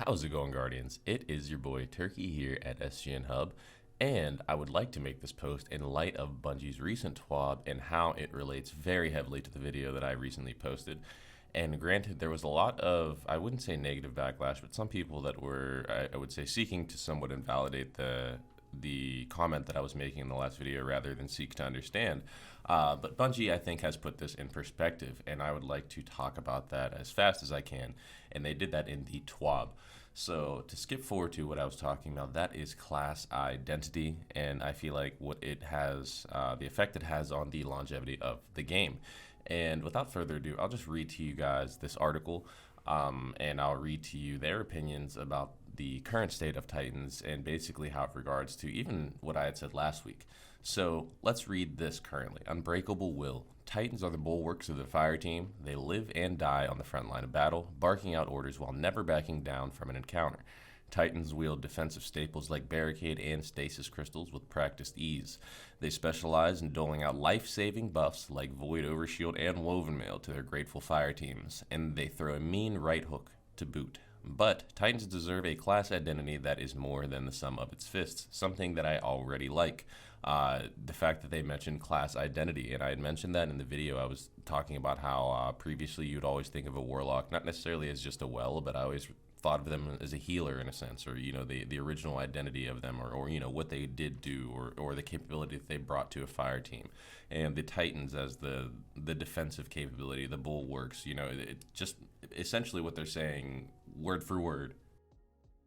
How's it going, Guardians? It is your boy Turkey here at SGN Hub, and I would like to make this post in light of Bungie's recent TWAB and how it relates very heavily to the video that I recently posted. And granted, there was a lot of, I wouldn't say negative backlash, but some people that were, I would say, seeking to somewhat invalidate the comment that I was making in the last video rather than seek to understand. But Bungie, I think, has put this in perspective, and I would like to talk about that as fast as I can. And they did that in the TWAB. So to skip forward to what I was talking about, that is class identity, and I feel like what it has, the effect it has on the longevity of the game. And without further ado, I'll just read to you guys this article, and I'll read to you their opinions about the current state of Titans and basically how it regards to even what I had said last week. So let's read this currently. Unbreakable will. Titans are the bulwarks of the fire team. They live and die on the front line of battle, barking out orders while never backing down from an encounter. Titans wield defensive staples like barricade and stasis crystals with practiced ease. They specialize in doling out life-saving buffs like void overshield and woven mail to their grateful fire teams, and they throw a mean right hook to boot. But Titans deserve a class identity that is more than the sum of its fists, something that I already like. The fact that they mentioned class identity, and I had mentioned that in the video. I was talking about how previously you'd always think of a warlock not necessarily as just a well, but I always thought of them as a healer in a sense, or the original identity of them, or what they did do, or the capability that they brought to a fire team. And the Titans as the defensive capability, the bulwarks, it just essentially what they're saying word for word.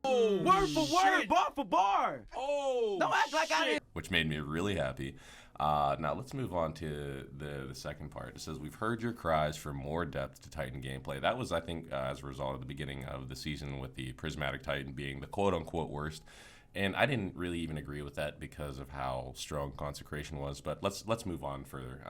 Oh, word for word, bar for bar. Oh, don't act like I didn't. Which made me really happy. Now let's move on to the second part. It says, we've heard your cries for more depth to Titan gameplay. That was, I think, as a result of the beginning of the season with the Prismatic Titan being the quote-unquote worst. And I didn't really even agree with that because of how strong Consecration was. But let's move on further.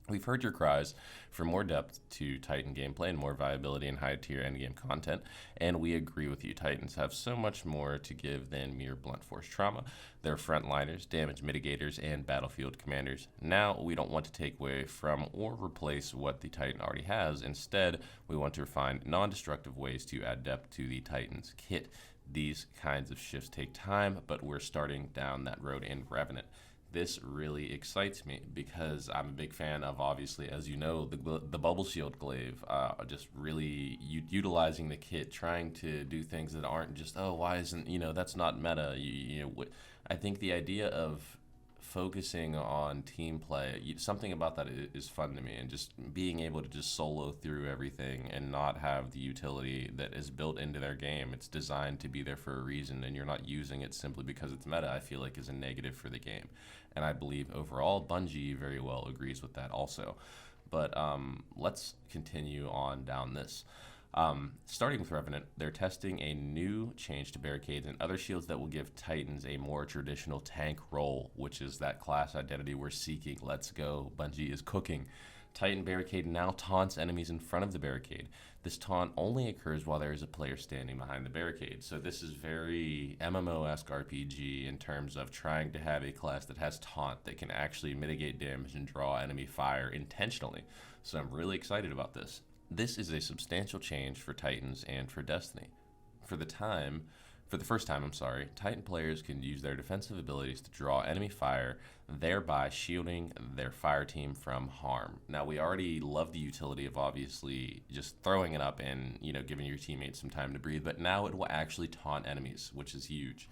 We've heard your cries for more depth to Titan gameplay and more viability in high-tier endgame content, and we agree with you. Titans have so much more to give than mere blunt force trauma. They're frontliners, damage mitigators, and battlefield commanders. Now, we don't want to take away from or replace what the Titan already has. Instead, we want to find non-destructive ways to add depth to the Titan's kit. These kinds of shifts take time, but we're starting down that road in Revenant. This really excites me because I'm a big fan of, obviously, as you know, the bubble shield glaive, just really utilizing the kit, trying to do things that aren't just, oh, why isn't, that's not meta. I think the idea of focusing on team play, something about that is fun to me, and just being able to just solo through everything and not have the utility that is built into their game. It's designed to be there for a reason, and you're not using it simply because it's meta, I feel like is a negative for the game. And I believe overall Bungie very well agrees with that also. But let's continue on down this. Starting with Revenant, they're testing a new change to barricades and other shields that will give Titans a more traditional tank role, which is that class identity we're seeking. Let's go. Bungie is cooking. Titan barricade now taunts enemies in front of the barricade. This taunt only occurs while there is a player standing behind the barricade. So this is very MMO-esque RPG in terms of trying to have a class that has taunt that can actually mitigate damage and draw enemy fire intentionally. So I'm really excited about this. This is a substantial change for Titans and for Destiny. For the first time, Titan players can use their defensive abilities to draw enemy fire, thereby shielding their fire team from harm. Now, we already love the utility of obviously just throwing it up and, giving your teammates some time to breathe, but now it will actually taunt enemies, which is huge.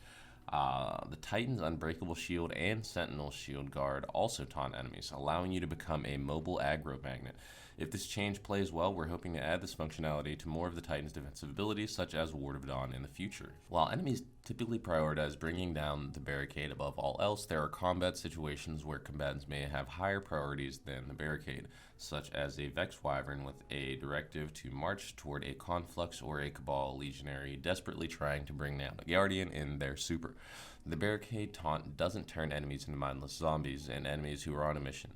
The Titan's Unbreakable Shield and Sentinel Shield Guard also taunt enemies, allowing you to become a mobile aggro magnet. If this change plays well, we're hoping to add this functionality to more of the Titan's defensive abilities, such as Ward of Dawn in the future. While enemies typically prioritize bringing down the barricade above all else, there are combat situations where combatants may have higher priorities than the barricade, such as a Vex Wyvern with a directive to march toward a Conflux or a Cabal Legionary desperately trying to bring down a Guardian in their super. The barricade taunt doesn't turn enemies into mindless zombies, and enemies who are on a mission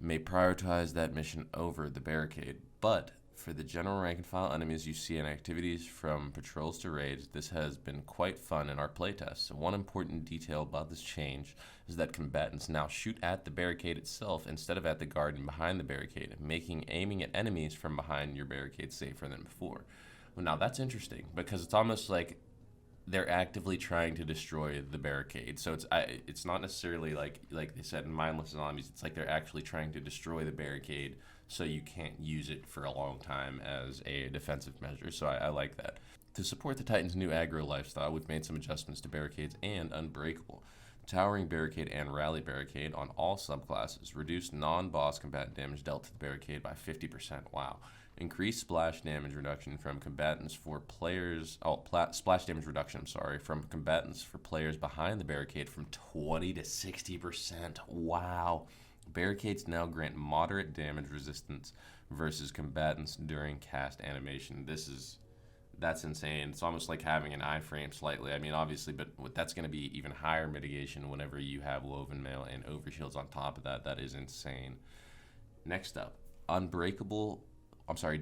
may prioritize that mission over the barricade, but for the general rank and file enemies you see in activities from patrols to raids, this has been quite fun in our playtests. One important detail about this change is that combatants now shoot at the barricade itself instead of at the guardian behind the barricade, making aiming at enemies from behind your barricade safer than before. Now that's interesting because it's almost like they're actively trying to destroy the barricade. So it's not necessarily like they said in mindless zombies. It's like they're actually trying to destroy the barricade so you can't use it for a long time as a defensive measure. So I like that. To support the Titans' new aggro lifestyle, we've made some adjustments to barricades and unbreakable. Towering barricade and rally barricade on all subclasses. Reduced non-boss combatant damage dealt to the barricade by 50%. Wow. Increased splash damage reduction from combatants for players. Splash damage reduction. From combatants for players behind the barricade from 20 to 60%. Wow. Barricades now grant moderate damage resistance versus combatants during cast animation. That's insane. It's almost like having an iframe slightly. I mean, obviously, but that's going to be even higher mitigation whenever you have woven mail and overshields on top of that. That is insane. Next up,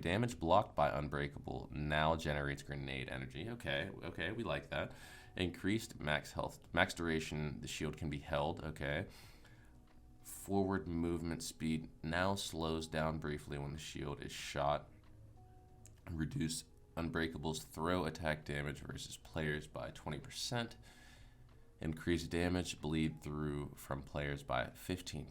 damage blocked by unbreakable now generates grenade energy. Okay, we like that. Increased max health, max duration, the shield can be held. Okay. Forward movement speed now slows down briefly when the shield is shot. Reduce Unbreakable's throw attack damage versus players by 20%. Increase damage bleed through from players by 15%.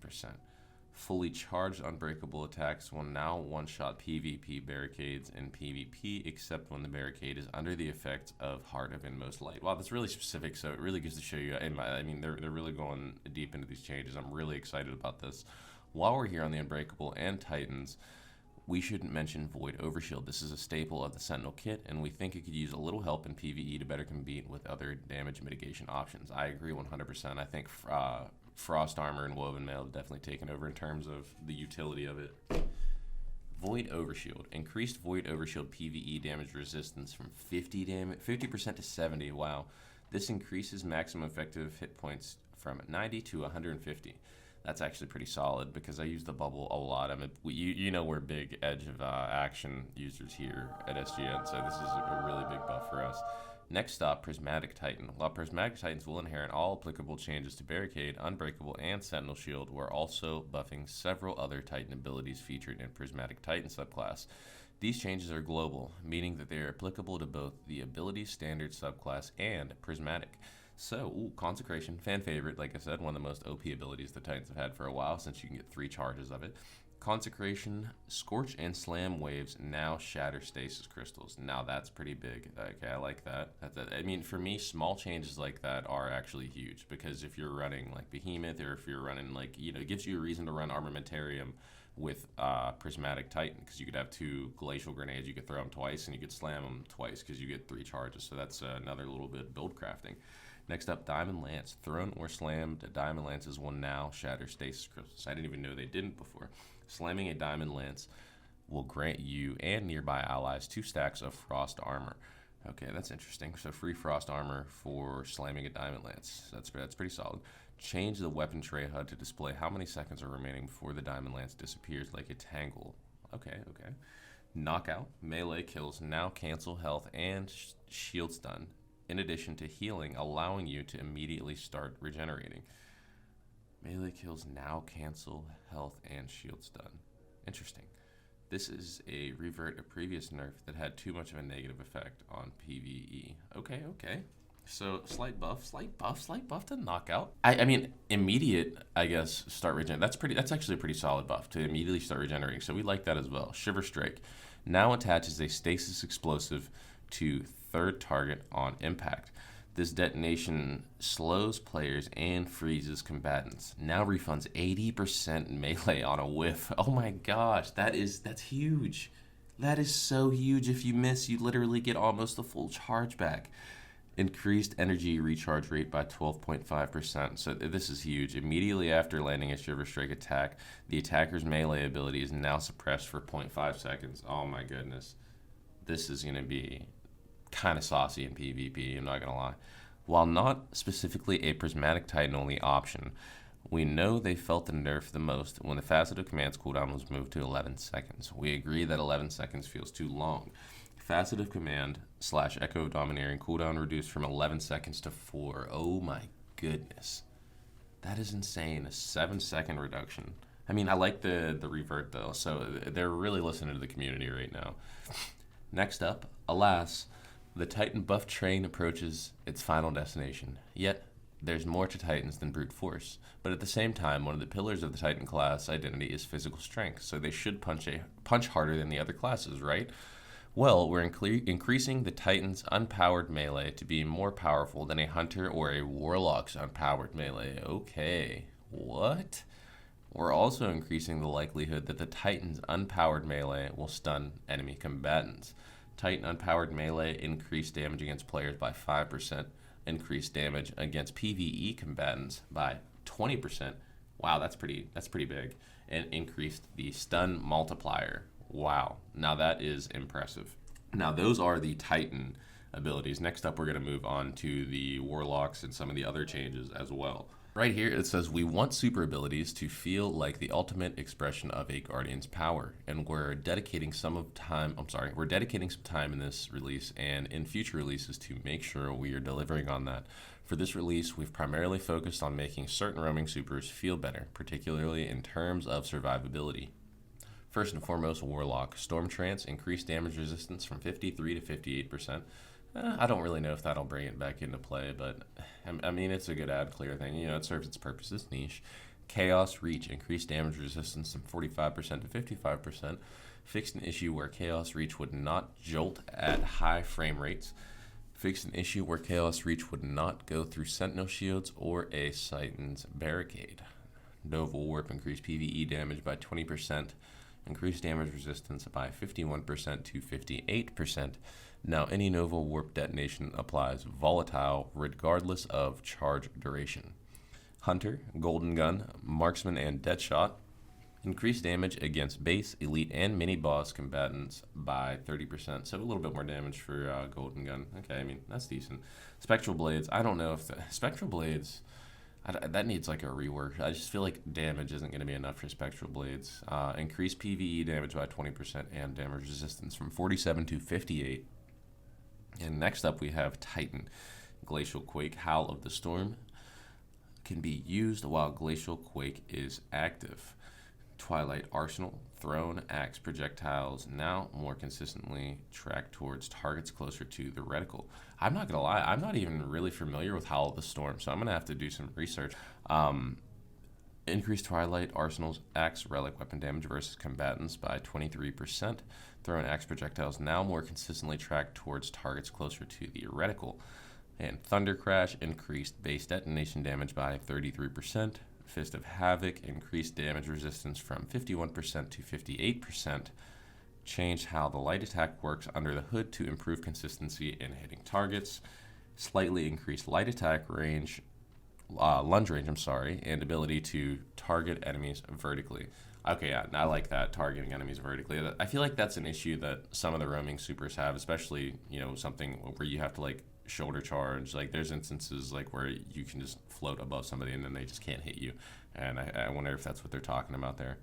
Fully charged Unbreakable attacks will now one-shot PvP barricades in PvP, except when the barricade is under the effect of Heart of Inmost Light. Wow, that's really specific, so it really gives to show you. They're really going deep into these changes. I'm really excited about this. While we're here on the Unbreakable and Titans, we shouldn't mention Void Overshield. This is a staple of the Sentinel kit, and we think it could use a little help in PvE to better compete with other damage mitigation options. I agree 100%. I think Frost Armor and Woven Mail have definitely taken over in terms of the utility of it. Void Overshield. Increased Void Overshield PvE damage resistance from 50% to 70. Wow. This increases maximum effective hit points from 90 to 150. That's actually pretty solid because I use the bubble a lot. We're big edge of action users here at SGN, so this is a really big buff for us. Next up, Prismatic Titan. While Prismatic Titans will inherit all applicable changes to Barricade, Unbreakable, and Sentinel Shield, we're also buffing several other Titan abilities featured in Prismatic Titan subclass. These changes are global, meaning that they are applicable to both the ability standard subclass and Prismatic. So, Consecration, fan favorite, like I said, one of the most OP abilities the Titans have had for a while since you can get 3 charges of it. Consecration, Scorch and Slam waves now shatter stasis crystals. Now that's pretty big. Okay, I like that. For me, small changes like that are actually huge because if you're running like Behemoth or if you're running it gives you a reason to run Armamentarium with Prismatic Titan because you could have 2 glacial grenades, you could throw them twice and you could slam them twice because you get 3 charges. So that's another little bit of build crafting. Next up, Diamond Lance. Thrown or slammed Diamond Lances will now shatter stasis crystals. I didn't even know they didn't before. Slamming a Diamond Lance will grant you and nearby allies 2 stacks of Frost Armor. Okay, that's interesting. So free Frost Armor for slamming a Diamond Lance. That's pretty solid. Change the weapon tray HUD to display how many seconds are remaining before the Diamond Lance disappears like a tangle. Okay. Knockout. Melee kills now cancel health and shield stun, in addition to healing, allowing you to immediately start regenerating. Melee kills now cancel health and shield stun. Interesting. This is a revert of previous nerf that had too much of a negative effect on PvE. Okay. So slight buff to knockout. Immediate, I guess, start regeneration. That's actually a pretty solid buff to immediately start regenerating. So we like that as well. Shiver Strike now attaches a stasis explosive to 3rd target on impact. This detonation slows players and freezes combatants. Now refunds 80% melee on a whiff. Oh my gosh, that's huge. That is so huge. If you miss, you literally get almost a full charge back. Increased energy recharge rate by 12.5%. So this is huge. Immediately after landing a Shiver Strike attack, the attacker's melee ability is now suppressed for 0.5 seconds. Oh my goodness. This is going to be kind of saucy in PvP, I'm not going to lie. While not specifically a Prismatic Titan only option, we know they felt the nerf the most when the Faceted Command's cooldown was moved to 11 seconds. We agree that 11 seconds feels too long. Faceted Command / Echo of Domineering cooldown reduced from 11 seconds to 4. Oh my goodness. That is insane. A 7-second reduction. I like the revert though, so they're really listening to the community right now. Next up, alas, the Titan buff train approaches its final destination. Yet, there's more to Titans than brute force. But at the same time, one of the pillars of the Titan class identity is physical strength, so they should punch harder than the other classes, right? Well, we're increasing the Titan's unpowered melee to be more powerful than a Hunter or a Warlock's unpowered melee. Okay, what? We're also increasing the likelihood that the Titan's unpowered melee will stun enemy combatants. Titan unpowered melee increased damage against players by 5%, increased damage against PvE combatants by 20%. Wow, that's pretty big. And increased the stun multiplier. Wow, now that is impressive. Now those are the Titan abilities. Next up, we're going to move on to the Warlocks and some of the other changes as well. Right here, it says we want super abilities to feel like the ultimate expression of a Guardian's power, and we're dedicating some time in this release and in future releases to make sure we are delivering on that. For this release, we've primarily focused on making certain roaming supers feel better, particularly in terms of survivability. First and foremost, Warlock. Storm Trance increased damage resistance from 53 to 58%. I don't really know if that'll bring it back into play, but I mean, it's a good ad clear thing. You know, it serves its purpose. It's niche. Chaos Reach increased damage resistance from 45% to 55%. Fixed an issue where Chaos Reach would not jolt at high frame rates. Fixed an issue where Chaos Reach would not go through Sentinel Shields or a Titan's barricade. Nova Warp increased PvE damage by 20%. Increased damage resistance by 51% to 58%. Now, any Nova Warp detonation applies volatile regardless of charge duration. Hunter, Golden Gun, Marksman, and Deadshot increased damage against base, elite, and mini-boss combatants by 30%. So a little bit more damage for Golden Gun. Okay, I mean, that's decent. Spectral Blades, I don't know if Spectral Blades... that needs like a rework. I just feel like damage isn't going to be enough for Spectral Blades. Increased PvE damage by 20% and damage resistance from 47 to 58. And next up we have Titan. Glacial Quake, Howl of the Storm can be used while Glacial Quake is active. Twilight Arsenal, thrown axe projectiles now more consistently track towards targets closer to the reticle. I'm not going to lie, I'm not even really familiar with Howl of the Storm, so I'm going to have to do some research. Increased Twilight Arsenal's axe relic weapon damage versus combatants by 23%. Thrown axe projectiles now more consistently track towards targets closer to the reticle. And Thunder Crash increased base detonation damage by 33%. Fist of Havoc increased damage resistance from 51% to 58%. Changed how the light attack works under the hood to improve consistency in hitting targets. Slightly increased light attack range, lunge range, and ability to target enemies vertically. Okay, yeah, I like that, targeting enemies vertically. I feel like that's an issue that some of the roaming supers have, especially, you know, something where you have to, like, shoulder charge. Like, there's instances, like, where you can just float above somebody and then they just can't hit you. And I wonder if that's what they're talking about there.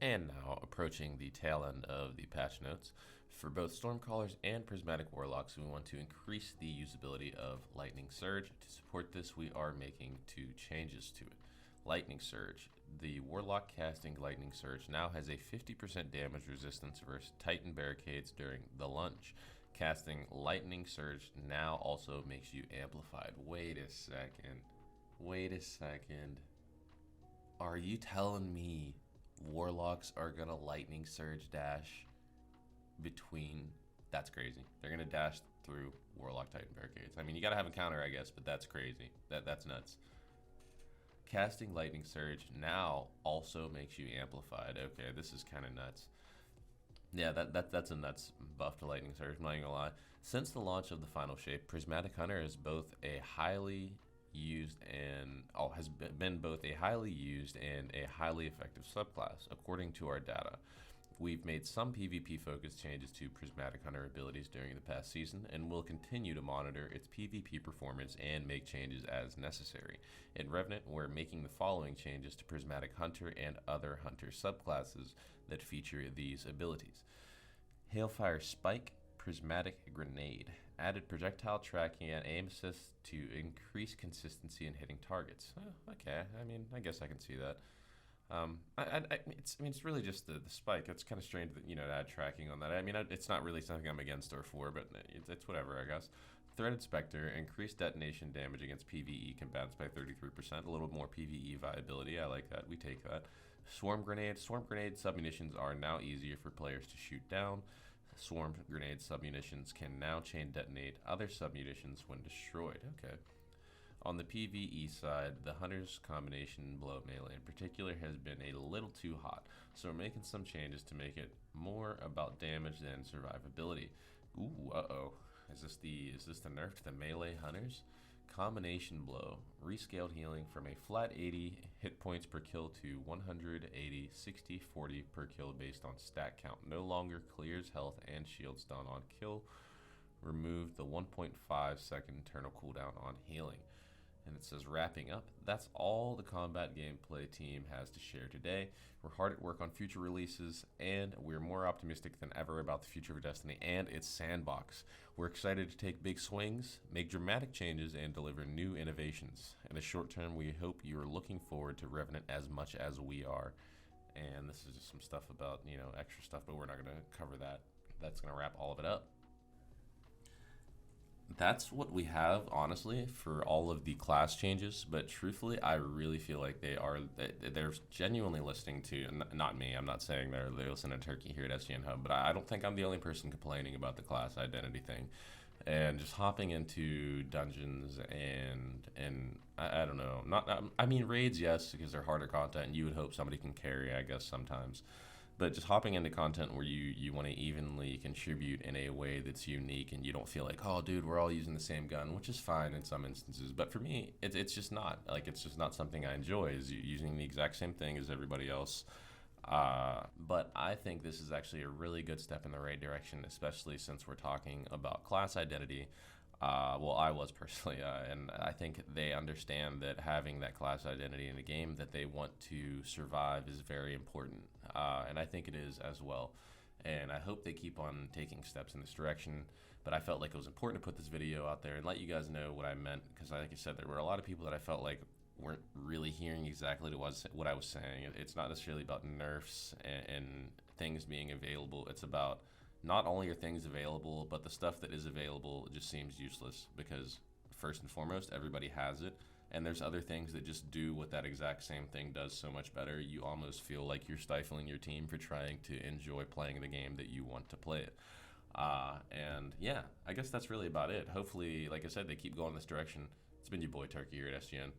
And now, approaching the tail end of the patch notes, for both Stormcallers and Prismatic Warlocks, we want to increase the usability of Lightning Surge. To support this, we are making 2 changes to it. Lightning Surge. The Warlock casting Lightning Surge now has a 50% damage resistance versus Titan barricades during the lunge. Casting Lightning Surge now also makes you amplified. Wait a second. Are you telling me Warlocks are gonna Lightning Surge dash between? That's crazy. They're gonna dash through Warlock Titan barricades. I mean, you gotta have a counter, I guess, but that's crazy. That's nuts. Casting Lightning Surge now also makes you amplified. Okay, this is kind of nuts. Yeah, that's a nuts buff to Lightning Surge, I'm not even gonna lie. Since the launch of the final shape, Prismatic Hunter is both a highly used and has been both a highly used and a highly effective subclass, according to our data. We've made some PvP-focused changes to Prismatic Hunter abilities during the past season, and will continue to monitor its PvP performance and make changes as necessary. In Revenant, we're making the following changes to Prismatic Hunter and other Hunter subclasses that feature these abilities. Hailfire Spike, Prismatic Grenade. Added projectile tracking and aim assist to increase consistency in hitting targets. Okay, I mean, I guess I can see that. It's really just the spike. It's kind of strange that, to add tracking on that. It's not really something I'm against or for, but it's whatever, I guess. Threaded Spectre, increased detonation damage against PvE combatants by 33%. A little more PvE viability. I like that. We take that. Swarm Grenade. Swarm Grenade submunitions are now easier for players to shoot down. Swarm Grenade submunitions can now chain detonate other submunitions when destroyed. Okay. On the PvE side, the Hunter's combination blow melee in particular has been a little too hot, so we're making some changes to make it more about damage than survivability. Ooh, uh-oh. Is this the nerf to the melee Hunters? Combination blow. Rescaled healing from a flat 80 hit points per kill to 180, 60, 40 per kill based on stat count. No longer clears health and shield stun on kill. Removed the 1.5 second internal cooldown on healing. And it says, wrapping up, that's all the combat gameplay team has to share today. We're hard at work on future releases, and we're more optimistic than ever about the future of Destiny and its sandbox. We're excited to take big swings, make dramatic changes, and deliver new innovations. In the short term, we hope you're looking forward to Revenant as much as we are. And this is just some stuff about, extra stuff, but we're not going to cover that. That's going to wrap all of it up. That's what we have, honestly, for all of the class changes. But truthfully, I really feel like they're genuinely listening to, not me, I'm not saying they're listening to Turkey here at SGN Hub, but I don't think I'm the only person complaining about the class identity thing. And just hopping into dungeons and I don't know, raids, yes, because they're harder content and you would hope somebody can carry, I guess, sometimes. But just hopping into content where you want to evenly contribute in a way that's unique and you don't feel like, oh, dude, we're all using the same gun, which is fine in some instances. But for me, it's just not. It's just not something I enjoy, is using the exact same thing as everybody else. But I think this is actually a really good step in the right direction, especially since we're talking about class identity. Well, I was personally, and I think they understand that having that class identity in a game that they want to survive is very important, and I think it is as well. And I hope they keep on taking steps in this direction. But I felt like it was important to put this video out there and let you guys know what I meant, because like I said, there were a lot of people that I felt like weren't really hearing exactly what I was saying. It's not necessarily about nerfs and things being available. It's about not only are things available, but the stuff that is available just seems useless because, first and foremost, everybody has it, and there's other things that just do what that exact same thing does so much better. You almost feel like you're stifling your team for trying to enjoy playing the game that you want to play it. And yeah, I guess that's really about it. Hopefully, like I said, they keep going this direction. It's been your boy Turkey here at SGN.